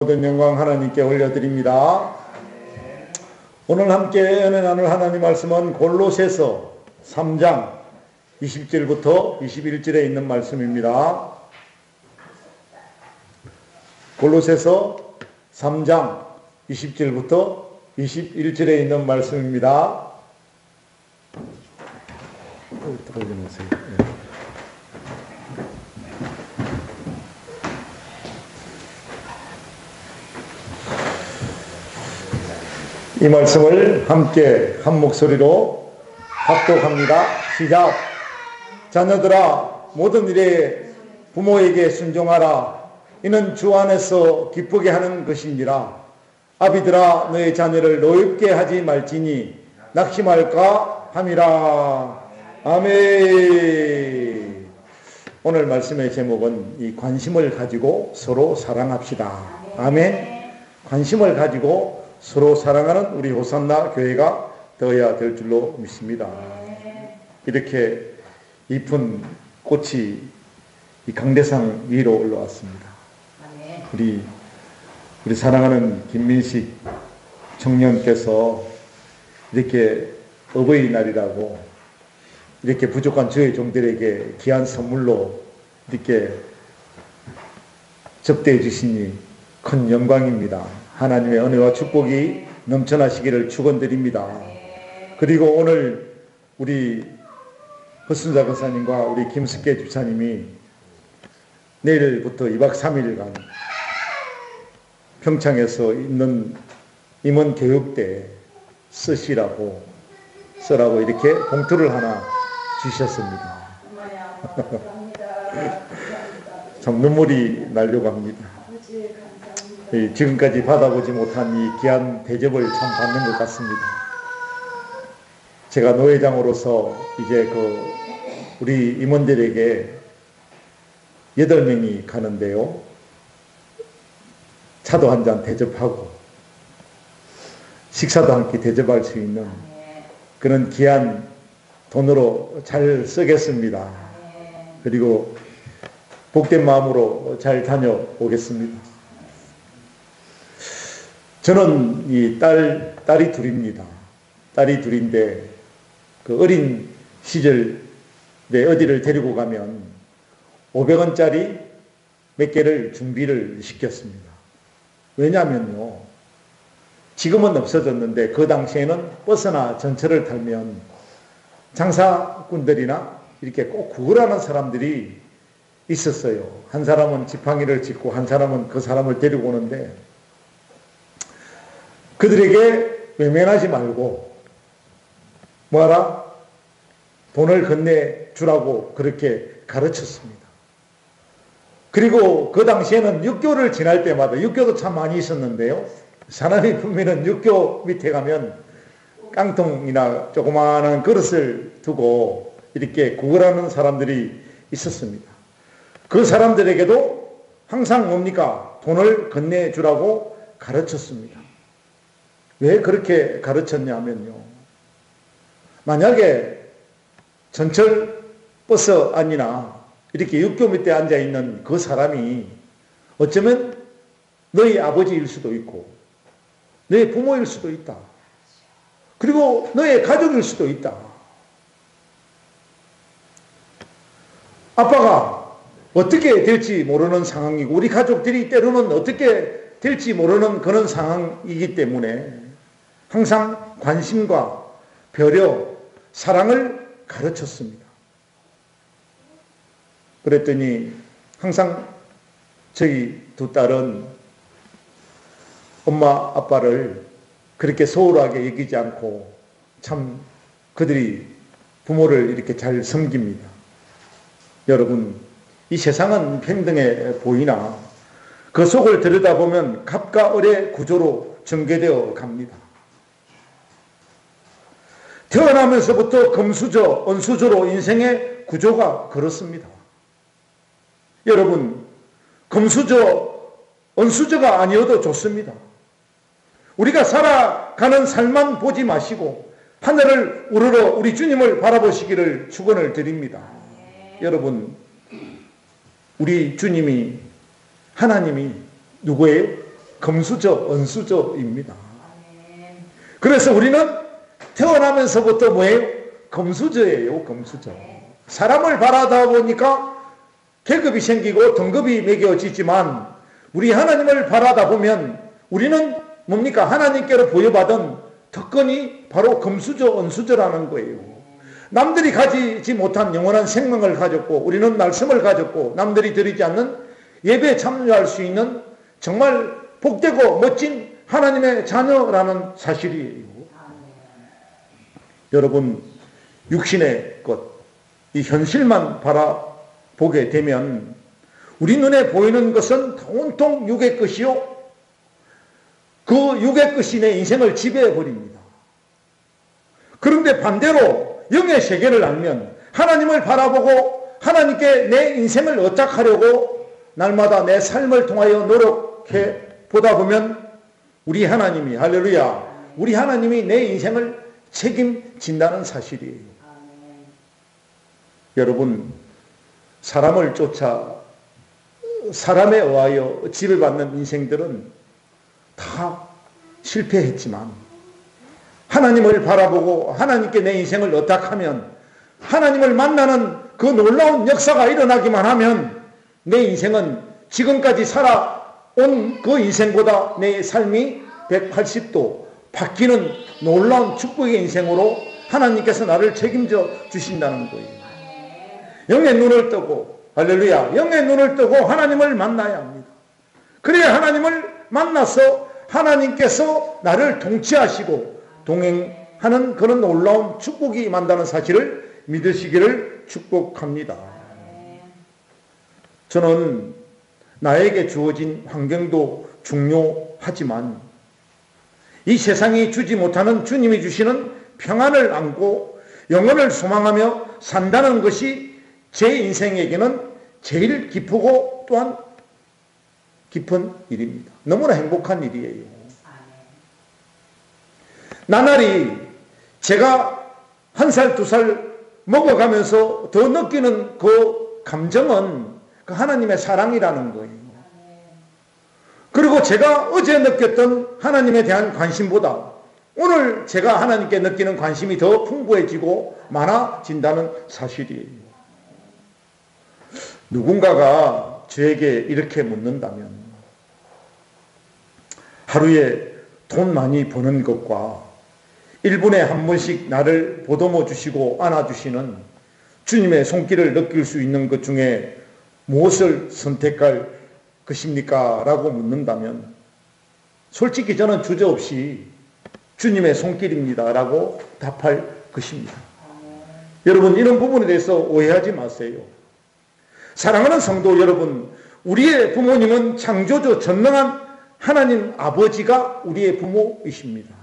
모든 영광 하나님께 올려드립니다. 오늘 함께 은혜 나눌 하나님 말씀은 골로새서 3장 20절부터 21절에 있는 말씀입니다. 골로새서 3장 20절부터 21절에 있는 말씀입니다. 이 말씀을 함께 한 목소리로 합독합니다. 시작. 자녀들아, 모든 일에 부모에게 순종하라. 이는 주 안에서 기쁘게 하는 것이니라. 아비들아, 너의 자녀를 노엽게 하지 말지니 낙심할까 함이라. 아멘. 오늘 말씀의 제목은 이 관심을 가지고 서로 사랑합시다. 아멘. 관심을 가지고 서로 사랑하는 우리 호산나 교회가 되어야 될 줄로 믿습니다. 이렇게 이쁜 꽃이 이 강대상 위로 올라왔습니다. 우리 사랑하는 김민식 청년께서 이렇게 어버이날이라고 이렇게 부족한 저의 종들에게 귀한 선물로 이렇게 접대해 주시니 큰 영광입니다. 하나님의 은혜와 축복이 넘쳐나시기를 축원드립니다. 그리고 오늘 우리 허순자 권사님과 우리 김숙계 집사님이 내일부터 2박 3일간 평창에서 있는 임원 교육대 쓰라고 이렇게 봉투를 하나 주셨습니다. 참 눈물이 나려고 합니다. 지금까지 받아보지 못한 이 귀한 대접을 참 받는 것 같습니다. 제가 노회장으로서 이제 우리 임원들에게 8명이 가는데요. 차도 한 잔 대접하고 식사도 함께 대접할 수 있는 그런 귀한 돈으로 잘 쓰겠습니다. 그리고 복된 마음으로 잘 다녀오겠습니다. 저는 이 딸이 둘입니다. 딸이 둘인데 그 어린 시절에 어디를 데리고 가면 500원짜리 몇 개를 준비를 시켰습니다. 왜냐면요, 지금은 없어졌는데 그 당시에는 버스나 전철을 타면 장사꾼들이나 이렇게 꼭 구걸하는 사람들이 있었어요. 한 사람은 지팡이를 짚고 한 사람은 그 사람을 데리고 오는데 그들에게 외면하지 말고 뭐하라? 돈을 건네주라고 그렇게 가르쳤습니다. 그리고 그 당시에는 육교를 지날 때마다, 육교도 참 많이 있었는데요, 사람이 보면은 육교 밑에 가면 깡통이나 조그마한 그릇을 두고 이렇게 구걸하는 사람들이 있었습니다. 그 사람들에게도 항상 뭡니까? 돈을 건네주라고 가르쳤습니다. 왜 그렇게 가르쳤냐면요, 만약에 전철 버스 안이나 이렇게 육교 밑에 앉아있는 그 사람이 어쩌면 너희 아버지일 수도 있고 너희 부모일 수도 있다. 그리고 너의 가족일 수도 있다. 아빠가 어떻게 될지 모르는 상황이고 우리 가족들이 때로는 어떻게 될지 모르는 그런 상황이기 때문에 항상 관심과 배려, 사랑을 가르쳤습니다. 그랬더니 항상 저희 두 딸은 엄마, 아빠를 그렇게 소홀하게 여기지 않고 참 그들이 부모를 이렇게 잘 섬깁니다. 여러분, 이 세상은 평등해 보이나 그 속을 들여다보면 갑과 을의 구조로 전개되어 갑니다. 태어나면서부터 금수저, 은수저로 인생의 구조가 그렇습니다. 여러분, 금수저, 은수저가 아니어도 좋습니다. 우리가 살아가는 삶만 보지 마시고 하늘을 우러러 우리 주님을 바라보시기를 축원을 드립니다. 여러분, 우리 주님이, 하나님이 누구예요? 금수저, 은수저입니다. 그래서 우리는 태어나면서부터 뭐예요? 금수저예요, 금수저. 사람을 바라다 보니까 계급이 생기고 등급이 매겨지지만 우리 하나님을 바라다 보면 우리는 뭡니까? 하나님께로 부여받은 특권이 바로 금수저, 은수저라는 거예요. 남들이 가지지 못한 영원한 생명을 가졌고 우리는 말씀을 가졌고 남들이 드리지 않는 예배에 참여할 수 있는 정말 복되고 멋진 하나님의 자녀라는 사실이에요. 여러분, 육신의 것, 이 현실만 바라보게 되면 우리 눈에 보이는 것은 온통 육의 것이요, 그 육의 것이 내 인생을 지배해 버립니다. 그런데 반대로 영의 세계를 알면 하나님을 바라보고 하나님께 내 인생을 어떻게하려고 날마다 내 삶을 통하여 노력해 보다 보면 우리 하나님이, 할렐루야, 우리 하나님이 내 인생을 책임진다는 사실이에요. 여러분, 사람을 쫓아 사람에 의하여 지배받는 인생들은 다 실패했지만 하나님을 바라보고 하나님께 내 인생을 어떻게하면 하나님을 만나는 그 놀라운 역사가 일어나기만 하면 내 인생은 지금까지 살아온 그 인생보다 내 삶이 180도 바뀌는 놀라운 축복의 인생으로 하나님께서 나를 책임져 주신다는 거예요. 영의 눈을 뜨고, 할렐루야, 영의 눈을 뜨고 하나님을 만나야 합니다. 그래야 하나님을 만나서 하나님께서 나를 통치하시고 동행하는 그런 놀라운 축복이 임한다는 사실을 믿으시기를 축복합니다. 저는 나에게 주어진 환경도 중요하지만 이 세상이 주지 못하는 주님이 주시는 평안을 안고 영혼을 소망하며 산다는 것이 제 인생에게는 제일 기쁘고 또한 깊은 일입니다. 너무나 행복한 일이에요. 나날이 제가 1살, 2살 먹어가면서 더 느끼는 그 감정은 그 하나님의 사랑이라는 거예요. 그리고 제가 어제 느꼈던 하나님에 대한 관심보다 오늘 제가 하나님께 느끼는 관심이 더 풍부해지고 많아진다는 사실이에요. 누군가가 저에게 이렇게 묻는다면 하루에 돈 많이 버는 것과 1분에 한 번씩 나를 보듬어 주시고 안아주시는 주님의 손길을 느낄 수 있는 것 중에 무엇을 선택할 것입니까? 라고 묻는다면 솔직히 저는 주저없이 주님의 손길입니다 라고 답할 것입니다. 여러분, 이런 부분에 대해서 오해하지 마세요. 사랑하는 성도 여러분, 우리의 부모님은 창조주 전능한 하나님 아버지가 우리의 부모이십니다.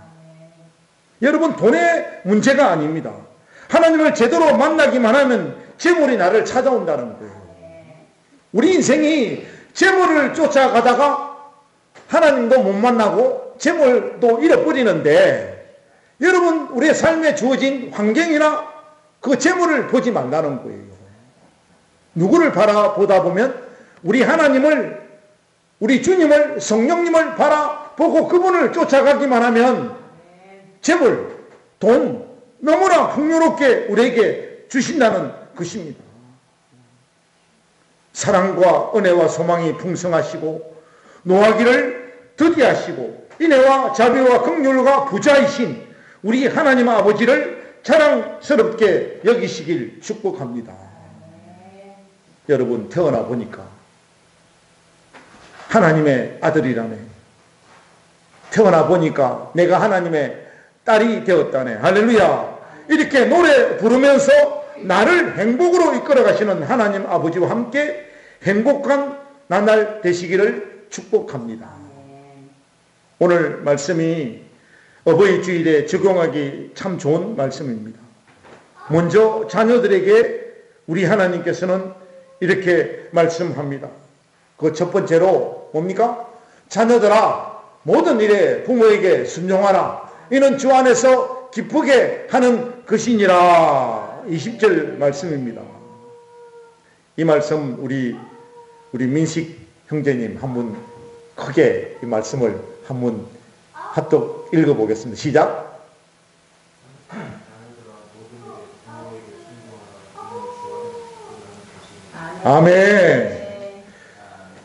여러분, 돈의 문제가 아닙니다. 하나님을 제대로 만나기만 하면 재물이 나를 찾아온다는 거예요. 우리 인생이 재물을 쫓아가다가 하나님도 못 만나고 재물도 잃어버리는데 여러분, 우리의 삶에 주어진 환경이나 그 재물을 보지 말라는 거예요. 누구를 바라보다 보면 우리 하나님을, 우리 주님을, 성령님을 바라보고 그분을 쫓아가기만 하면 재물, 돈 너무나 풍요롭게 우리에게 주신다는 것입니다. 사랑과 은혜와 소망이 풍성하시고 노하기를 더디하시고 인애와 자비와 긍휼과 부자이신 우리 하나님 아버지를 자랑스럽게 여기시길 축복합니다. 여러분, 태어나 보니까 하나님의 아들이라네. 태어나 보니까 내가 하나님의 딸이 되었다네. 할렐루야. 이렇게 노래 부르면서 나를 행복으로 이끌어 가시는 하나님 아버지와 함께 행복한 나날 되시기를 축복합니다. 오늘 말씀이 어버이 주일에 적용하기 참 좋은 말씀입니다. 먼저 자녀들에게 우리 하나님께서는 이렇게 말씀합니다. 그 첫 번째로 뭡니까? 자녀들아, 모든 일에 부모에게 순종하라. 이는 주 안에서 기쁘게 하는 것이니라. 20절 말씀입니다. 이 말씀 우리 민식 형제님 한번 크게 이 말씀을 한번 합독 읽어보겠습니다. 시작. 아멘.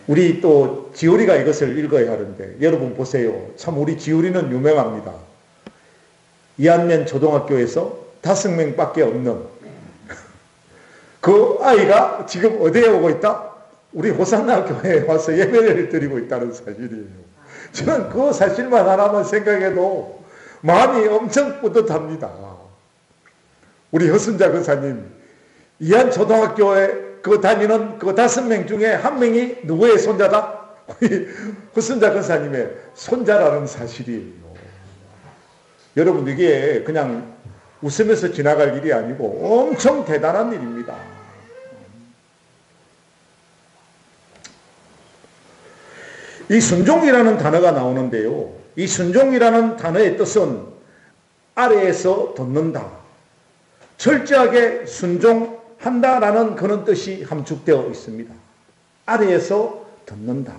우리 또 지우리가 이것을 읽어야 하는데 여러분 보세요. 참 우리 지우리는 유명합니다. 이한면 초등학교에서 5명밖에 없는 그 아이가 지금 어디에 오고 있다? 우리 호산나 교회에 와서 예배를 드리고 있다는 사실이에요. 저는 그 사실만 하나만 생각해도 마음이 엄청 뿌듯합니다. 우리 허순자 권사님, 이한 초등학교에 그 다니는 그 5명 중에 1명이 누구의 손자다? 우리 허순자 권사님의 손자라는 사실이에요. 여러분, 이게 그냥 웃으면서 지나갈 일이 아니고 엄청 대단한 일입니다. 이 순종이라는 단어가 나오는데요. 이 순종이라는 단어의 뜻은 아래에서 돋는다, 철저하게 순종한다라는 그런 뜻이 함축되어 있습니다. 아래에서 돋는다.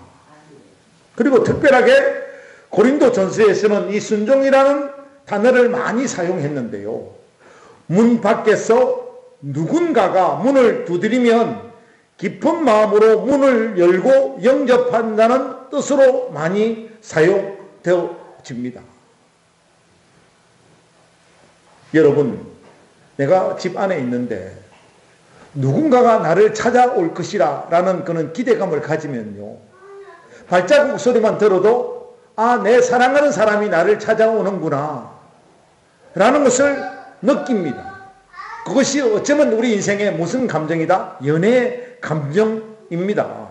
그리고 특별하게 고린도 전서에서는 이 순종이라는 단어를 많이 사용했는데요. 문 밖에서 누군가가 문을 두드리면 깊은 마음으로 문을 열고 영접한다는 뜻으로 많이 사용되어집니다. 여러분, 내가 집 안에 있는데 누군가가 나를 찾아올 것이라 라는 그런 기대감을 가지면요, 발자국 소리만 들어도 아, 내 사랑하는 사람이 나를 찾아오는구나 라는 것을 느낍니다. 그것이 어쩌면 우리 인생의 무슨 감정이다? 연애의 감정입니다.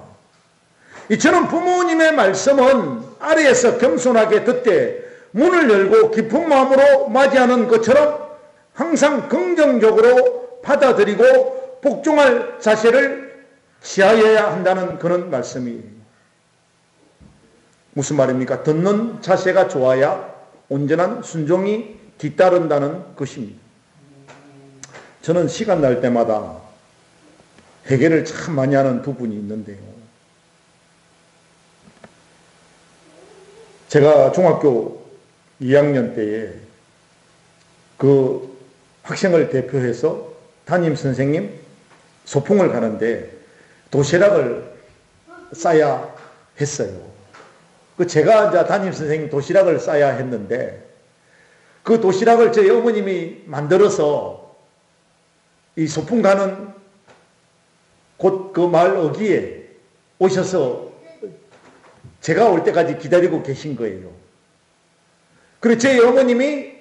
이처럼 부모님의 말씀은 아래에서 겸손하게 듣되 문을 열고 깊은 마음으로 맞이하는 것처럼 항상 긍정적으로 받아들이고 복종할 자세를 취하여야 한다는 그런 말씀이에요. 무슨 말입니까? 듣는 자세가 좋아야 온전한 순종이 뒤따른다는 것입니다. 저는 시간 날 때마다 회개를 참 많이 하는 두 분이 있는데요. 제가 중학교 2학년 때에 그 학생을 대표해서 담임 선생님 소풍을 가는데 도시락을 싸야 했어요. 그 제가 이제 담임 선생님 도시락을 싸야 했는데 그 도시락을 저희 어머님이 만들어서 이 소풍 가는 곧 그 마을 어귀에 오셔서 제가 올 때까지 기다리고 계신 거예요. 그리고 저희 어머님이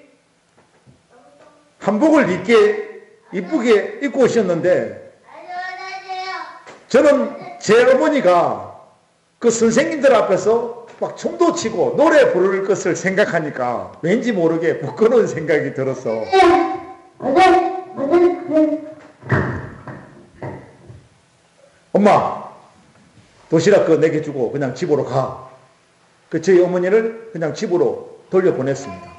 한복을 이쁘게 입고 오셨는데 저는 제 어머니가 그 선생님들 앞에서 막 춤도 치고 노래 부를 것을 생각하니까 왠지 모르게 부끄러운 생각이 들어서 엄마 도시락 그거 내게 주고 그냥 집으로 가. 그 저희 어머니를 그냥 집으로 돌려보냈습니다.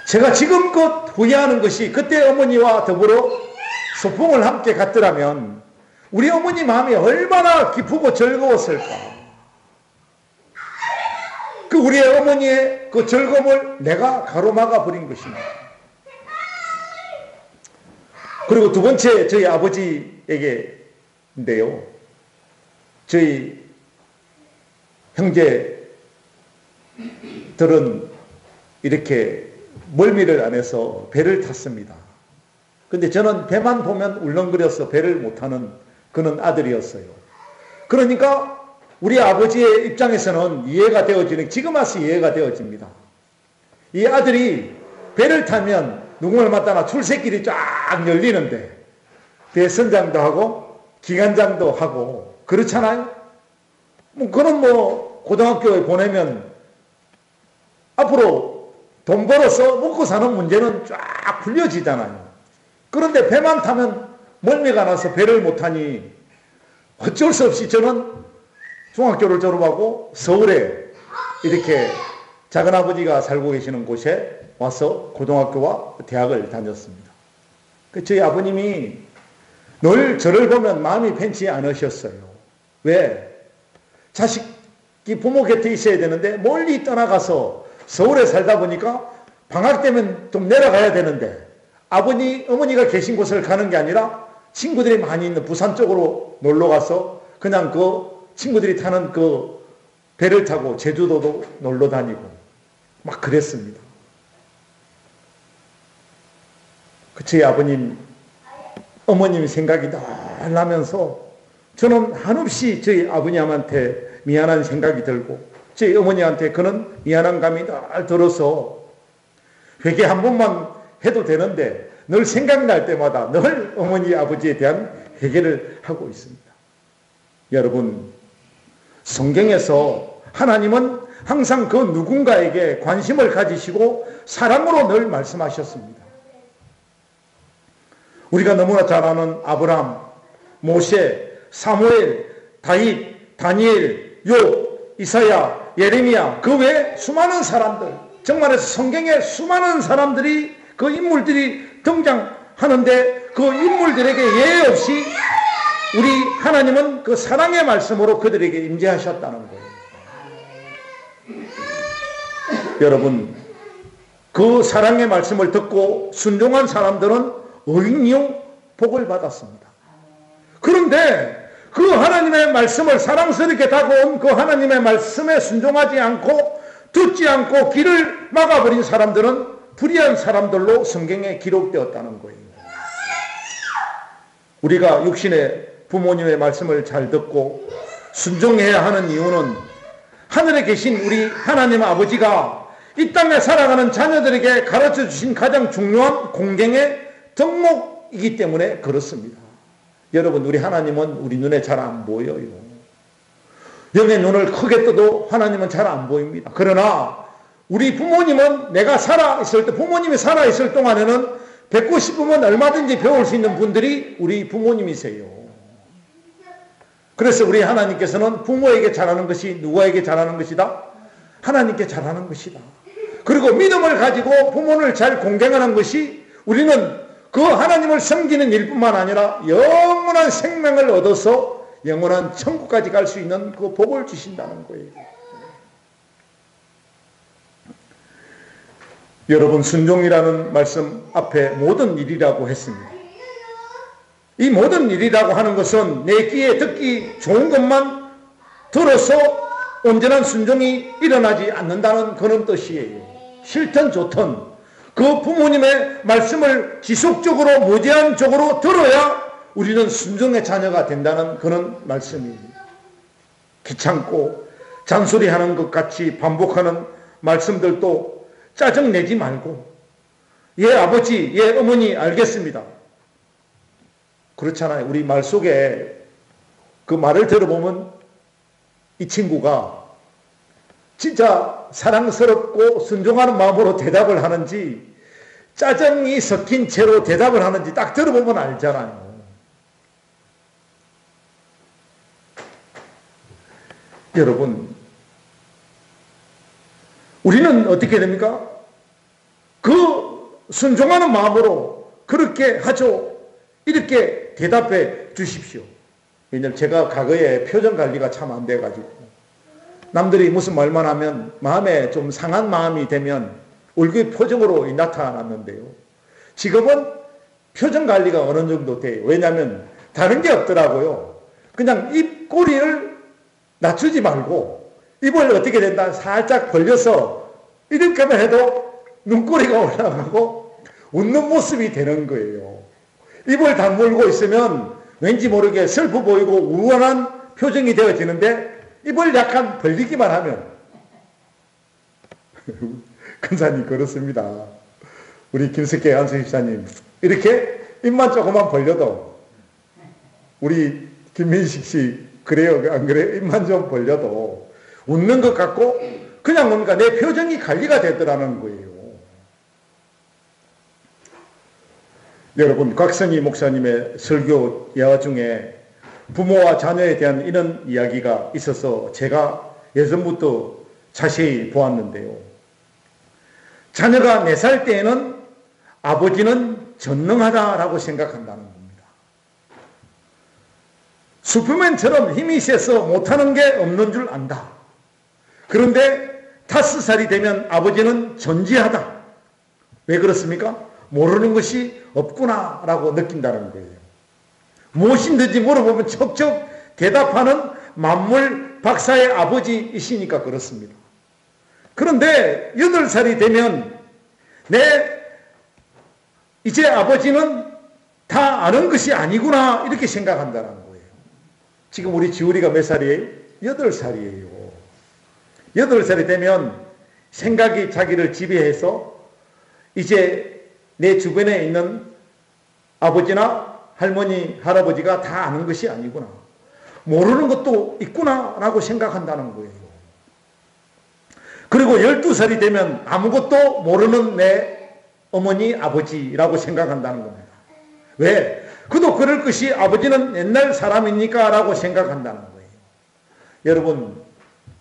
제가 지금껏 후회하는 것이 그때 어머니와 더불어 소풍을 함께 갔더라면 우리 어머니 마음이 얼마나 기쁘고 즐거웠을까. 그 우리 어머니의 그 즐거움을 내가 가로막아 버린 것입니다. 그리고 두 번째 저희 아버지에게인데요. 저희 형제들은 이렇게 멀미를 안 해서 배를 탔습니다. 근데 저는 배만 보면 울렁거려서 배를 못타는 그런 아들이었어요. 그러니까 우리 아버지의 입장에서는 이해가 되어지는, 지금 와서 이해가 되어집니다. 이 아들이 배를 타면 누구를 만나나 출새길이 쫙 열리는데 배선장도 하고 기관장도 하고 그렇잖아요. 그럼 고등학교에 보내면 앞으로 돈 벌어서 먹고 사는 문제는 쫙 풀려지잖아요. 그런데 배만 타면 멀미가 나서 배를 못 타니 어쩔 수 없이 저는 중학교를 졸업하고 서울에 이렇게 작은아버지가 살고 계시는 곳에 와서 고등학교와 대학을 다녔습니다. 저희 아버님이 늘 저를 보면 마음이 편치 않으셨어요. 왜? 자식이 부모 곁에 있어야 되는데 멀리 떠나가서 서울에 살다 보니까 방학 되면 좀 내려가야 되는데 아버지, 어머니가 계신 곳을 가는 게 아니라 친구들이 많이 있는 부산 쪽으로 놀러 가서 그냥 그 친구들이 타는 그 배를 타고 제주도도 놀러 다니고 막 그랬습니다. 제 아버님, 어머님 생각이 늘 나면서 저는 한없이 저희 아버님한테 미안한 생각이 들고 저희 어머니한테 그런 미안한 감이 늘 들어서 회개 한 번만 해도 되는데 늘 생각날 때마다 늘 어머니 아버지에 대한 회개를 하고 있습니다. 여러분, 성경에서 하나님은 항상 그 누군가에게 관심을 가지시고 사랑으로 늘 말씀하셨습니다. 우리가 너무나 잘 아는 아브라함, 모세, 사무엘, 다윗, 다니엘, 욥, 이사야, 예레미야, 그 외에 수많은 사람들, 정말에서 성경에 수많은 사람들이 그 인물들이 등장하는데 그 인물들에게 예외 없이 우리 하나님은 그 사랑의 말씀으로 그들에게 임재하셨다는 거예요. 여러분, 그 사랑의 말씀을 듣고 순종한 사람들은 의인이요 복을 받았습니다. 그런데 그 하나님의 말씀을 사랑스럽게 다가온 그 하나님의 말씀에 순종하지 않고 듣지 않고 길을 막아버린 사람들은 불의한 사람들로 성경에 기록되었다는 거예요. 우리가 육신의 부모님의 말씀을 잘 듣고 순종해야 하는 이유는 하늘에 계신 우리 하나님 아버지가 이 땅에 살아가는 자녀들에게 가르쳐 주신 가장 중요한 공경의 덕목이기 때문에 그렇습니다. 여러분, 우리 하나님은 우리 눈에 잘 안 보여요. 영의 눈을 크게 떠도 하나님은 잘 안 보입니다. 그러나 우리 부모님은 내가 살아있을 때, 부모님이 살아있을 동안에는 뵙고 싶으면 얼마든지 배울 수 있는 분들이 우리 부모님이세요. 그래서 우리 하나님께서는 부모에게 잘하는 것이 누구에게 잘하는 것이다? 하나님께 잘하는 것이다. 그리고 믿음을 가지고 부모를 잘 공경하는 것이 우리는 그 하나님을 섬기는 일뿐만 아니라 영원한 생명을 얻어서 영원한 천국까지 갈 수 있는 그 복을 주신다는 거예요. 여러분, 순종이라는 말씀 앞에 모든 일이라고 했습니다. 이 모든 일이라고 하는 것은 내 귀에 듣기 좋은 것만 들어서 온전한 순종이 일어나지 않는다는 그런 뜻이에요. 싫든 좋든 그 부모님의 말씀을 지속적으로 무제한적으로 들어야 우리는 순종의 자녀가 된다는 그런 말씀입니다. 귀찮고 잔소리하는 것 같이 반복하는 말씀들도 짜증내지 말고 예 아버지, 예 어머니 알겠습니다. 그렇잖아요. 우리 말 속에 그 말을 들어보면 이 친구가 진짜 사랑스럽고 순종하는 마음으로 대답을 하는지 짜증이 섞인 채로 대답을 하는지 딱 들어보면 알잖아요. 여러분, 우리는 어떻게 됩니까? 그 순종하는 마음으로 그렇게 하죠. 이렇게 대답해 주십시오. 왜냐하면 제가 과거에 표정 관리가 참 안 돼가지고 남들이 무슨 말만 하면 마음에 좀 상한 마음이 되면 얼굴 표정으로 나타났는데요. 지금은 표정 관리가 어느 정도 돼요. 왜냐하면 다른 게 없더라고요. 그냥 입꼬리를 낮추지 말고 입을 어떻게 된다? 살짝 벌려서 이렇게만 해도 눈꼬리가 올라가고 웃는 모습이 되는 거예요. 입을 다물고 있으면 왠지 모르게 슬퍼 보이고 우월한 표정이 되어지는데 입을 약간 벌리기만 하면 근사님 그렇습니다. 우리 김석계 안수집사님 이렇게 입만 조금만 벌려도 우리 김민식 씨 그래요 안 그래요? 입만 좀 벌려도 웃는 것 같고 그냥 뭡니까 내 표정이 관리가 되더라는 거예요. 여러분, 곽선희 목사님의 설교 예화 중에 부모와 자녀에 대한 이런 이야기가 있어서 제가 예전부터 자세히 보았는데요. 자녀가 4살 때에는 아버지는 전능하다라고 생각한다는 겁니다. 슈퍼맨처럼 힘이 세서 못하는 게 없는 줄 안다. 그런데 5살이 되면 아버지는 존재하다. 왜 그렇습니까? 모르는 것이 없구나 라고 느낀다는 거예요. 무엇인지 물어보면 척척 대답하는 만물 박사의 아버지이시니까 그렇습니다. 그런데 8살이 되면 이제 아버지는 다 아는 것이 아니구나 이렇게 생각한다는 거예요. 지금 우리 지우리가 몇 살이에요? 8살이에요. 8살이 되면 생각이 자기를 지배해서 이제 내 주변에 있는 아버지나 할머니, 할아버지가 다 아는 것이 아니구나. 모르는 것도 있구나 라고 생각한다는 거예요. 그리고 12살이 되면 아무것도 모르는 내 어머니, 아버지라고 생각한다는 겁니다. 왜? 그도 그럴 것이 아버지는 옛날 사람이니까 라고 생각한다는 거예요. 여러분,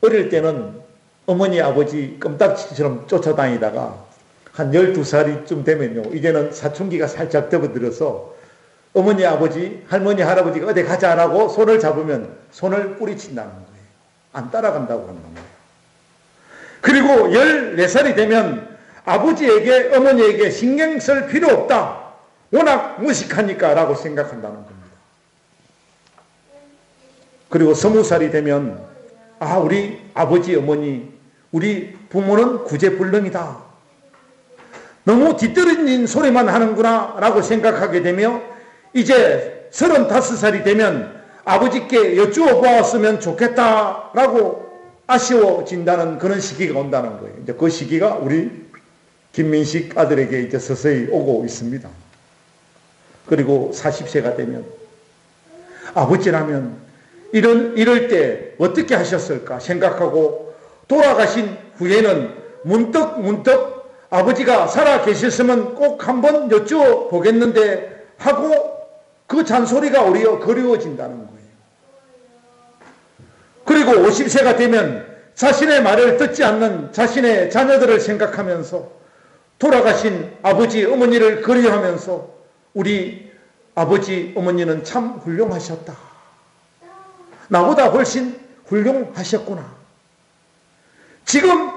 어릴 때는 어머니, 아버지 껌딱지처럼 쫓아다니다가 한 12살이쯤 되면요, 이제는 사춘기가 살짝 접어들어서 어머니, 아버지, 할머니, 할아버지가 어디 가자 라고 손을 잡으면 손을 뿌리친다는 거예요. 안 따라간다고 하는 거예요. 그리고 14살이 되면 아버지에게, 어머니에게 신경 쓸 필요 없다. 워낙 무식하니까 라고 생각한다는 겁니다. 그리고 20살이 되면 우리 아버지, 어머니, 우리 부모는 구제불능이다. 너무 뒤떨어진 소리만 하는구나 라고 생각하게 되며 이제 35살이 되면 아버지께 여쭈어 보았으면 좋겠다 라고 아쉬워진다는 그런 시기가 온다는 거예요. 이제 그 시기가 우리 김민식 아들에게 이제 서서히 오고 있습니다. 그리고 40세가 되면 아버지라면 이럴 때 어떻게 하셨을까 생각하고 돌아가신 후에는 문득 아버지가 살아 계셨으면 꼭 한번 여쭈어 보겠는데 하고 그 잔소리가 오히려 그리워진다는 거예요. 그리고 50세가 되면 자신의 말을 듣지 않는 자신의 자녀들을 생각하면서 돌아가신 아버지, 어머니를 그리워하면서 우리 아버지, 어머니는 참 훌륭하셨다. 나보다 훨씬 훌륭하셨구나. 지금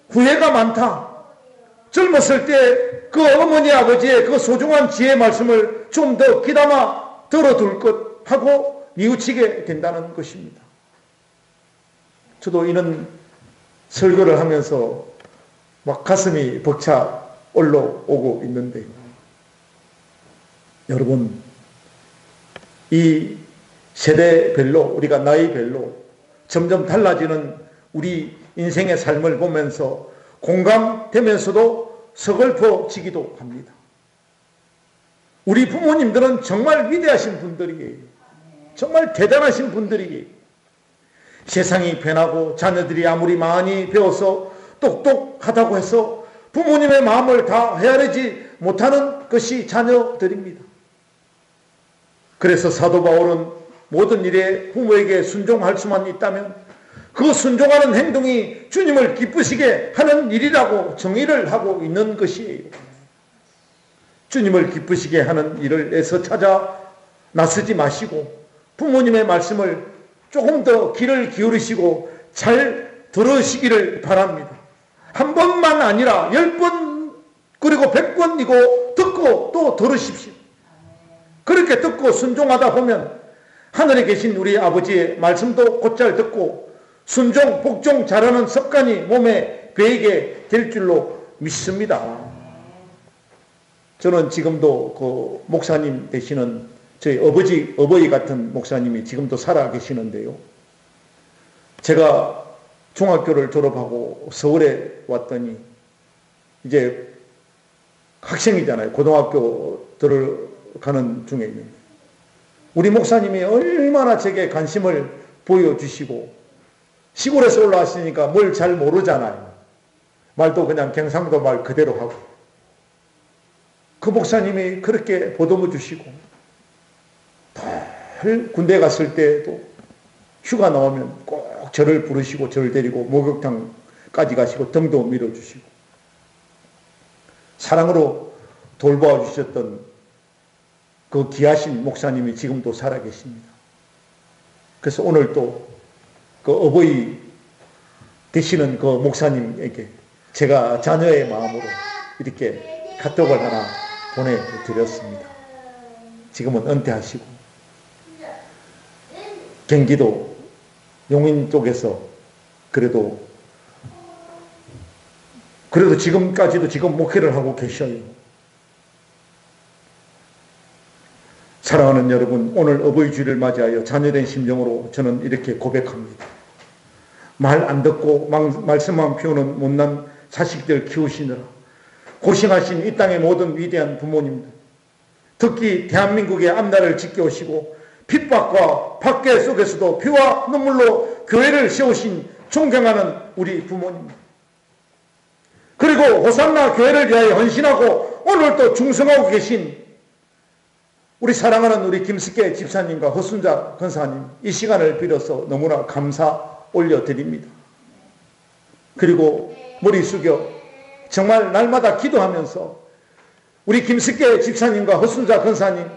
후회가 많다. 젊었을 때 그 어머니, 아버지의 그 소중한 지혜의 말씀을 좀 더 귀담아 들어둘 것 하고 뉘우치게 된다는 것입니다. 저도 이런 설교를 하면서 막 가슴이 벅차 올라오고 있는데요. 여러분, 이 세대별로, 우리가 나이별로 점점 달라지는 우리 인생의 삶을 보면서 공감되면서도 서글퍼지기도 합니다. 우리 부모님들은 정말 위대하신 분들이에요. 정말 대단하신 분들이에요. 세상이 변하고 자녀들이 아무리 많이 배워서 똑똑하다고 해서 부모님의 마음을 다 헤아리지 못하는 것이 자녀들입니다. 그래서 사도 바울은 모든 일에 부모에게 순종할 수만 있다면 그 순종하는 행동이 주님을 기쁘시게 하는 일이라고 정의를 하고 있는 것이에요. 주님을 기쁘시게 하는 일을 애써 찾아 나서지 마시고 부모님의 말씀을 조금 더 귀를 기울이시고 잘 들으시기를 바랍니다. 한 번만 아니라 10번 그리고 100번이고 듣고 또 들으십시오. 그렇게 듣고 순종하다 보면 하늘에 계신 우리 아버지의 말씀도 곧잘 듣고 순종, 복종 잘하는 습관이 몸에 배이게 될 줄로 믿습니다. 저는 지금도 그 목사님 되시는 저희 어버이 같은 목사님이 지금도 살아 계시는데요. 제가 중학교를 졸업하고 서울에 왔더니 이제 학생이잖아요. 고등학교 들어가는 중에 있는데 우리 목사님이 얼마나 제게 관심을 보여주시고 시골에서 올라왔으니까 뭘 잘 모르잖아요. 말도 그냥 경상도 말 그대로 하고 그 목사님이 그렇게 보듬어 주시고 늘 군대 갔을 때도 휴가 나오면 꼭 저를 부르시고 저를 데리고 목욕탕까지 가시고 등도 밀어주시고 사랑으로 돌보아 주셨던 그 귀하신 목사님이 지금도 살아계십니다. 그래서 오늘 또 그 어버이 되시는 그 목사님에게 제가 자녀의 마음으로 이렇게 카톡을 하나 보내드렸습니다. 지금은 은퇴하시고 경기도 용인 쪽에서 그래도 지금까지도 지금 목회를 하고 계셔요. 사랑하는 여러분, 오늘 어버이 주일을 맞이하여 자녀된 심정으로 저는 이렇게 고백합니다. 말 안 듣고 말씀만 피우는 못난 자식들 키우시느라 고생하신 이 땅의 모든 위대한 부모님들, 특히 대한민국의 앞날을 지켜오시고 핍박과 박해 속에서도 피와 눈물로 교회를 세우신 존경하는 우리 부모님, 그리고 호산나 교회를 위하여 헌신하고 오늘 또 중성하고 계신 우리 사랑하는 우리 김숙계 집사님과 허순자 권사님, 이 시간을 빌어서 너무나 감사 올려드립니다. 그리고 머리 숙여 정말 날마다 기도하면서 우리 김숙계 집사님과 허순자 권사님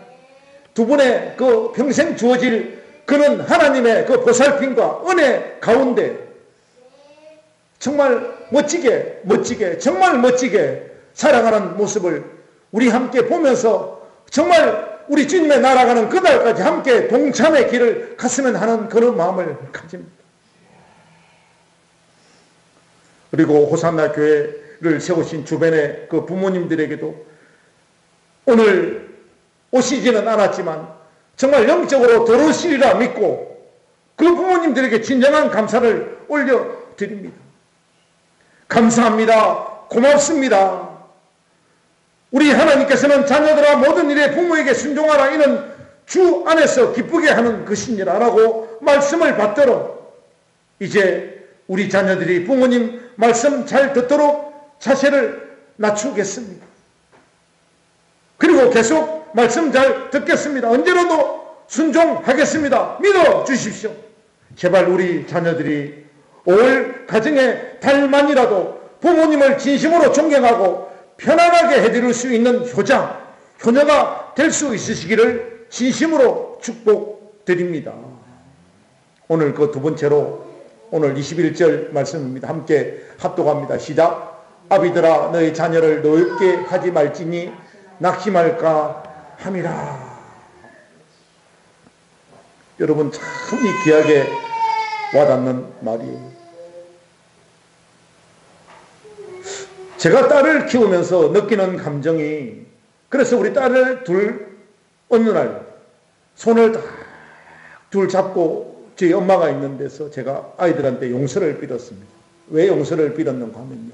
두 분의 그 평생 주어질 그는 하나님의 그 보살핌과 은혜 가운데 정말 멋지게 정말 멋지게 살아가는 모습을 우리 함께 보면서 정말 우리 주님의 날아가는 그날까지 함께 동참의 길을 갔으면 하는 그런 마음을 가집니다. 그리고 호산나 교회를 세우신 주변의 그 부모님들에게도 오늘 오시지는 않았지만 정말 영적으로 들어오시리라 믿고 그 부모님들에게 진정한 감사를 올려드립니다. 감사합니다. 고맙습니다. 우리 하나님께서는 자녀들아 모든 일에 부모에게 순종하라, 이는 주 안에서 기쁘게 하는 것이니라 라고 말씀을 받들어 이제 우리 자녀들이 부모님 말씀 잘 듣도록 자세를 낮추겠습니다. 그리고 계속 말씀 잘 듣겠습니다. 언제라도 순종하겠습니다. 믿어 주십시오. 제발 우리 자녀들이 올 가정의 달만이라도 부모님을 진심으로 존경하고 편안하게 해드릴 수 있는 효녀가 될 수 있으시기를 진심으로 축복드립니다. 오늘 그 두 번째로 오늘 21절 말씀입니다. 함께 합독합니다. 시작. 아비들아 너희 자녀를 노엽게 하지 말지니 낙심할까 함이라. 여러분 참 이 귀하게 와닿는 말이에요. 제가 딸을 키우면서 느끼는 감정이, 그래서 우리 딸을 어느 날 손을 딱 둘 잡고 저희 엄마가 있는 데서 제가 아이들한테 용서를 빌었습니다. 왜 용서를 빌었는가 하면요,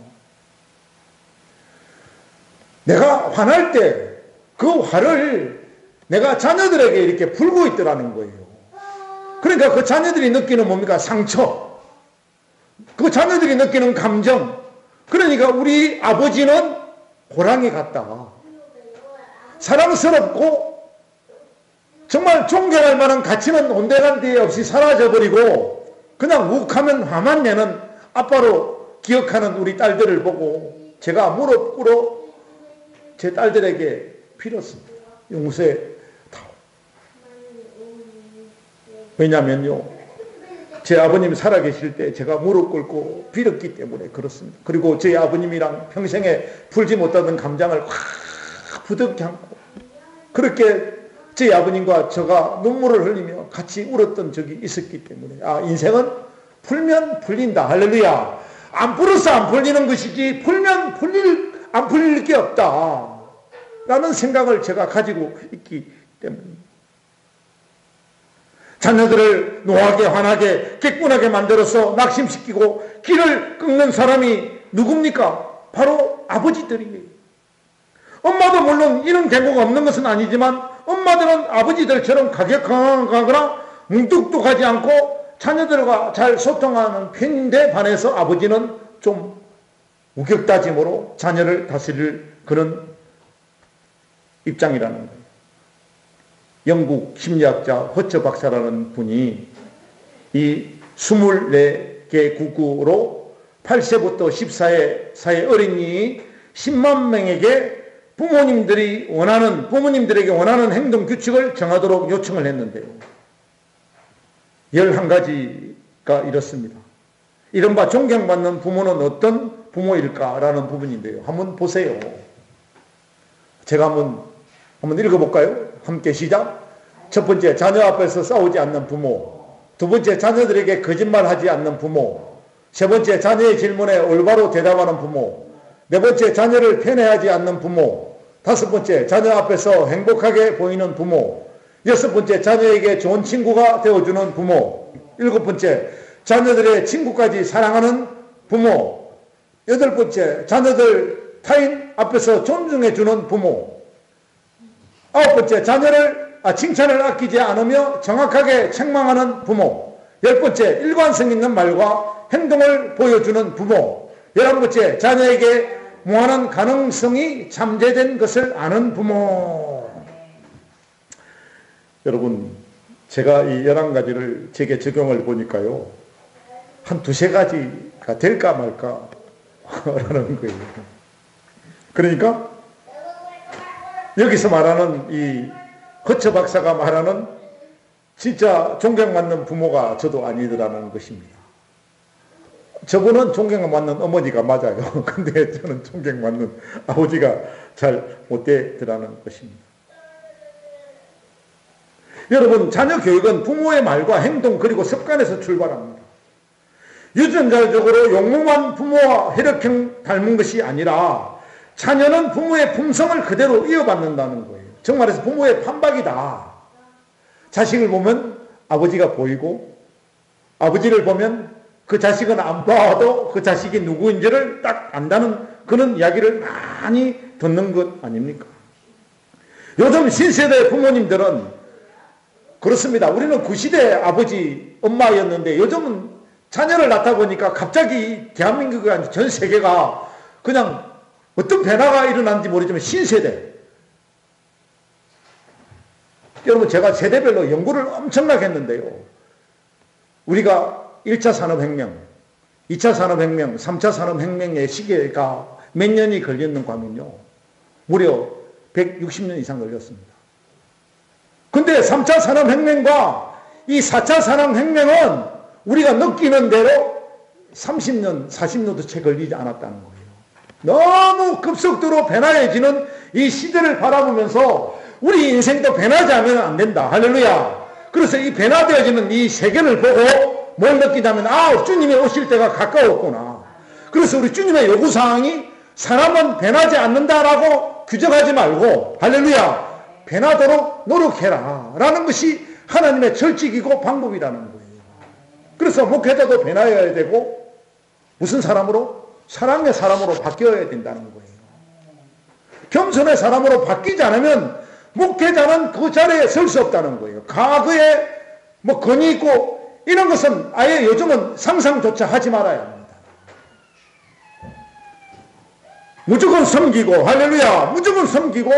내가 화날 때 그 화를 내가 자녀들에게 이렇게 풀고 있더라는 거예요. 그러니까 그 자녀들이 느끼는 뭡니까? 상처. 그 자녀들이 느끼는 감정. 그러니까 우리 아버지는 호랑이 같다. 사랑스럽고 정말 존경할 만한 가치는 온데간데 없이 사라져버리고 그냥 욱하면 화만 내는 아빠로 기억하는 우리 딸들을 보고 제가 무릎 꿇어 제 딸들에게 빌었습니다. 용서해 다오. 왜냐면요, 제 아버님이 살아계실 때 제가 무릎 꿇고 빌었기 때문에 그렇습니다. 그리고 제 아버님이랑 평생에 풀지 못하던 감정을 확 부득이 안고 그렇게 제 아버님과 제가 눈물을 흘리며 같이 울었던 적이 있었기 때문에 인생은 풀면 풀린다. 할렐루야. 안 풀어서 안 풀리는 것이지 풀면 안 풀릴 게 없다 라는 생각을 제가 가지고 있기 때문입니다. 자녀들을 노하게 화나게 객분하게 만들어서 낙심시키고 길을 끊는 사람이 누굽니까? 바로 아버지들이에요. 엄마도 물론 이런 경고가 없는 것은 아니지만 엄마들은 아버지들처럼 가격강하거나 뭉뚝뚝하지 않고 자녀들과 잘 소통하는 편인데 반해서 아버지는 좀 우격다짐으로 자녀를 다스릴 그런 입장이라는 거예요. 영국 심리학자 허처 박사라는 분이 이 24개 국으로 8세부터 14세 사이 어린이 10만 명에게 부모님들에게 원하는 행동 규칙을 정하도록 요청을 했는데요. 11가지가 이렇습니다. 이른바 존경받는 부모는 어떤 부모일까라는 부분인데요. 한번 보세요. 제가 한번 읽어볼까요? 함께 시작. 첫 번째, 자녀 앞에서 싸우지 않는 부모. 두 번째, 자녀들에게 거짓말하지 않는 부모. 세 번째, 자녀의 질문에 올바로 대답하는 부모. 네 번째, 자녀를 편애하지 않는 부모. 다섯 번째, 자녀 앞에서 행복하게 보이는 부모. 여섯 번째, 자녀에게 좋은 친구가 되어주는 부모. 일곱 번째, 자녀들의 친구까지 사랑하는 부모. 여덟 번째, 자녀들 타인 앞에서 존중해주는 부모. 아홉 번째, 칭찬을 아끼지 않으며 정확하게 책망하는 부모. 열 번째, 일관성 있는 말과 행동을 보여주는 부모. 11번째, 자녀에게 무한한 가능성이 잠재된 것을 아는 부모. 여러분, 제가 이 11가지를 제게 적용을 보니까요, 한 두세 가지가 될까 말까 라는 거예요. 그러니까 여기서 말하는 이 허처 박사가 말하는 진짜 존경받는 부모가 저도 아니더라는 것입니다. 저분은 존경받는 어머니가 맞아요. 근데 저는 존경받는 아버지가 잘 못되더라는 것입니다. 여러분, 자녀 교육은 부모의 말과 행동 그리고 습관에서 출발합니다. 유전자적으로 용모만 부모와 혈액형 닮은 것이 아니라 자녀는 부모의 품성을 그대로 이어받는다는 거예요. 정말해서 부모의 판박이다. 자식을 보면 아버지가 보이고, 아버지를 보면 그 자식은 안 봐도 그 자식이 누구인지를 딱 안다는 그런 이야기를 많이 듣는 것 아닙니까? 요즘 신세대 부모님들은 그렇습니다. 우리는 구시대 아버지, 엄마였는데 요즘은 자녀를 낳다 보니까 갑자기 대한민국이 아니라 전 세계가 그냥 어떤 변화가 일어났는지 모르지만 신세대. 여러분, 제가 세대별로 연구를 엄청나게 했는데요. 우리가 1차 산업혁명, 2차 산업혁명, 3차 산업혁명의 시기가 몇 년이 걸렸는가 하면요, 무려 160년 이상 걸렸습니다. 근데 3차 산업혁명과 이 4차 산업혁명은 우리가 느끼는 대로 30년, 40년도 채 걸리지 않았다는 거예요. 너무 급속도로 변화해지는 이 시대를 바라보면서 우리 인생도 변하지 않으면 안 된다. 할렐루야. 그래서 이 변화되어지는 이 세계를 보고 뭘 느끼냐면, 주님이 오실 때가 가까웠구나. 그래서 우리 주님의 요구사항이 사람은 변하지 않는다라고 규정하지 말고, 할렐루야, 변하도록 노력해라 라는 것이 하나님의 철칙이고 방법이라는 거예요. 그래서 목회자도 변화해야 되고, 무슨 사람으로? 사랑의 사람으로 바뀌어야 된다는 거예요. 겸손의 사람으로 바뀌지 않으면 목회자는 그 자리에 설 수 없다는 거예요. 과거에 권위 있고 이런 것은 아예 요즘은 상상조차 하지 말아야 합니다. 무조건 섬기고, 할렐루야, 무조건 섬기고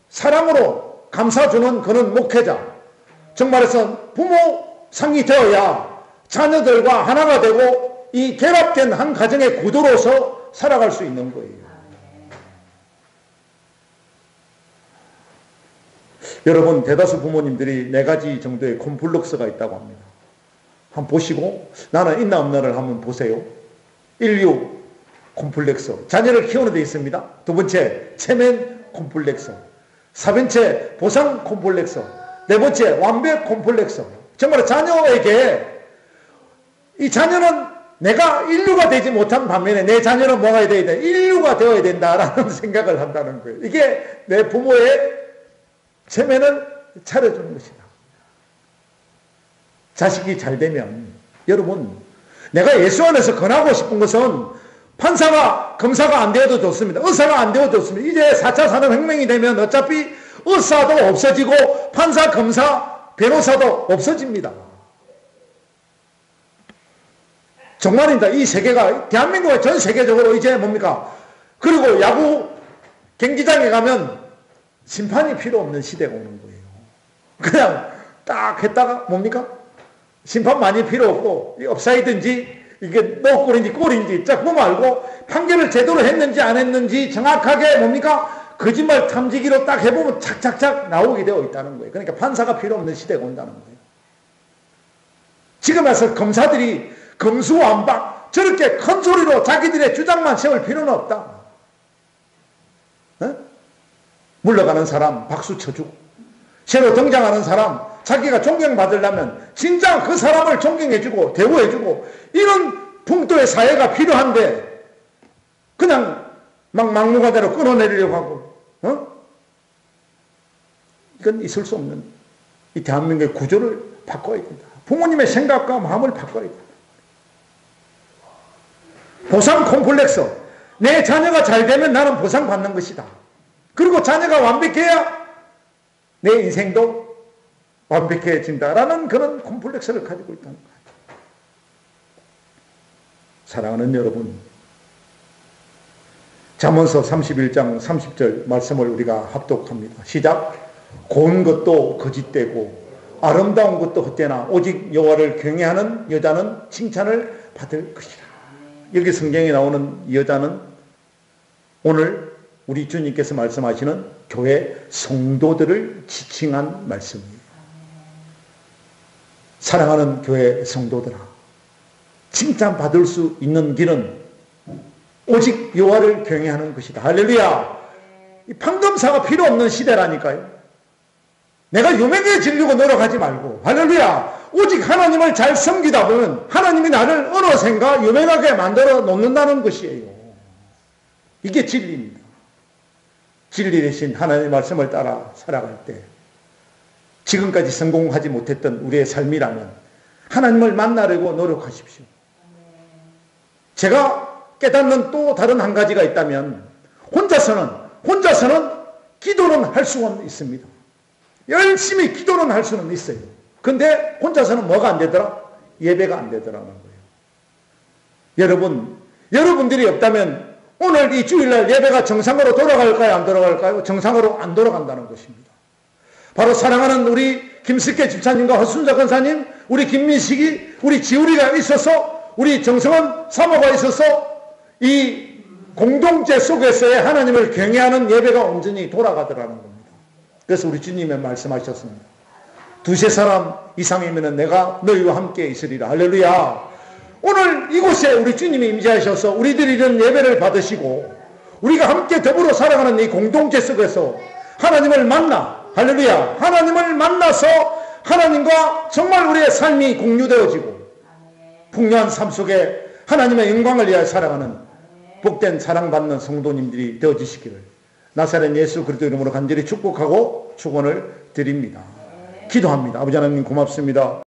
사랑으로 감싸주는 그런 목회자. 정말해서 부모 상이 되어야 자녀들과 하나가 되고 이 결합된 한 가정의 구도로서 살아갈 수 있는 거예요. 여러분, 대다수 부모님들이 4가지 정도의 콤플렉스가 있다고 합니다. 한번 보시고 나는 있나 없나를 한번 보세요. 1류 콤플렉스, 자녀를 키우는 데 있습니다. 두 번째, 체면 콤플렉스. 4번째, 보상 콤플렉스. 4번째, 완벽 콤플렉스. 정말 자녀에게 이 자녀는 내가 인류가 되지 못한 반면에 내 자녀는 뭐가 되어야 된다? 인류가 되어야 된다라는 생각을 한다는 거예요. 이게 내 부모의 체면을 차려주는 것이다. 자식이 잘 되면, 여러분, 내가 예수 안에서 권하고 싶은 것은 판사가, 검사가 안 되어도 좋습니다. 의사가 안 되어도 좋습니다. 이제 4차 산업혁명이 되면 어차피 의사도 없어지고 판사, 검사, 변호사도 없어집니다. 정말입니다. 이 세계가, 대한민국은 전 세계적으로 이제 뭡니까? 그리고 야구 경기장에 가면 심판이 필요 없는 시대가 오는 거예요. 그냥 딱 했다가 뭡니까? 심판 많이 필요 없고, 이 업사이드인지 이게 노골인지 골인지 딱 보면 알고, 판결을 제대로 했는지 안 했는지 정확하게 뭡니까? 거짓말 탐지기로 딱 해보면 착착착 나오게 되어 있다는 거예요. 그러니까 판사가 필요 없는 시대가 온다는 거예요. 지금 와서 검사들이 검수완박 저렇게 큰 소리로 자기들의 주장만 세울 필요는 없다. 어? 물러가는 사람 박수 쳐주고 새로 등장하는 사람 자기가 존경받으려면 진짜 그 사람을 존경해주고 대우해주고 이런 풍토의 사회가 필요한데 그냥 막 막무가내로 끊어내리려고 하고 이건 있을 수 없는 이 대한민국의 구조를 바꿔야 된다. 부모님의 생각과 마음을 바꿔야 된다. 보상 콤플렉스. 내 자녀가 잘 되면 나는 보상받는 것이다. 그리고 자녀가 완벽해야 내 인생도 완벽해진다라는 그런 콤플렉스를 가지고 있다는 거예요. 사랑하는 여러분, 잠언서 31장 30절 말씀을 우리가 합독합니다. 시작. 고운 것도 거짓되고 아름다운 것도 헛되나 오직 여호와를 경외하는 여자는 칭찬을 받을 것이라. 여기 성경에 나오는 여자는 오늘 우리 주님께서 말씀하시는 교회 성도들을 지칭한 말씀입니다. 사랑하는 교회 성도들아, 칭찬받을 수 있는 길은 오직 여호와를 경외하는 것이다. 할렐루야. 이 판검사가 필요 없는 시대라니까요. 내가 유명해지려고 노력하지 말고, 할렐루야, 오직 하나님을 잘 섬기다 보면 하나님이 나를 어느샌가 유명하게 만들어 놓는다는 것이에요. 이게 진리입니다. 진리 대신 하나님의 말씀을 따라 살아갈 때 지금까지 성공하지 못했던 우리의 삶이라면 하나님을 만나려고 노력하십시오. 제가 깨닫는 또 다른 한 가지가 있다면 혼자서는 기도는 할 수는 있습니다. 열심히 기도는 할 수는 있어요. 근데 혼자서는 뭐가 안 되더라? 예배가 안 되더라는 거예요. 여러분들이 없다면 오늘 이 주일날 예배가 정상으로 돌아갈까요? 안 돌아갈까요? 정상으로 안 돌아간다는 것입니다. 바로 사랑하는 우리 김석계 집사님과 허순자 권사님, 우리 김민식이, 우리 지우리가 있어서, 우리 정성원 사모가 있어서 이 공동체 속에서의 하나님을 경외하는 예배가 온전히 돌아가더라는 겁니다. 그래서 우리 주님이 말씀하셨습니다. 두세 사람 이상이면 내가 너희와 함께 있으리라. 할렐루야. 오늘 이곳에 우리 주님이 임재하셔서 우리들이 이런 예배를 받으시고 우리가 함께 더불어 살아가는 이 공동체 속에서 하나님을 만나, 할렐루야, 하나님을 만나서 하나님과 정말 우리의 삶이 공유되어지고 풍요한 삶 속에 하나님의 영광을 위하여 살아가는 복된 사랑받는 성도님들이 되어지시기를 나사렛 예수 그리스도 이름으로 간절히 축복하고 축원을 드립니다. 기도합니다. 아버지 하나님 고맙습니다.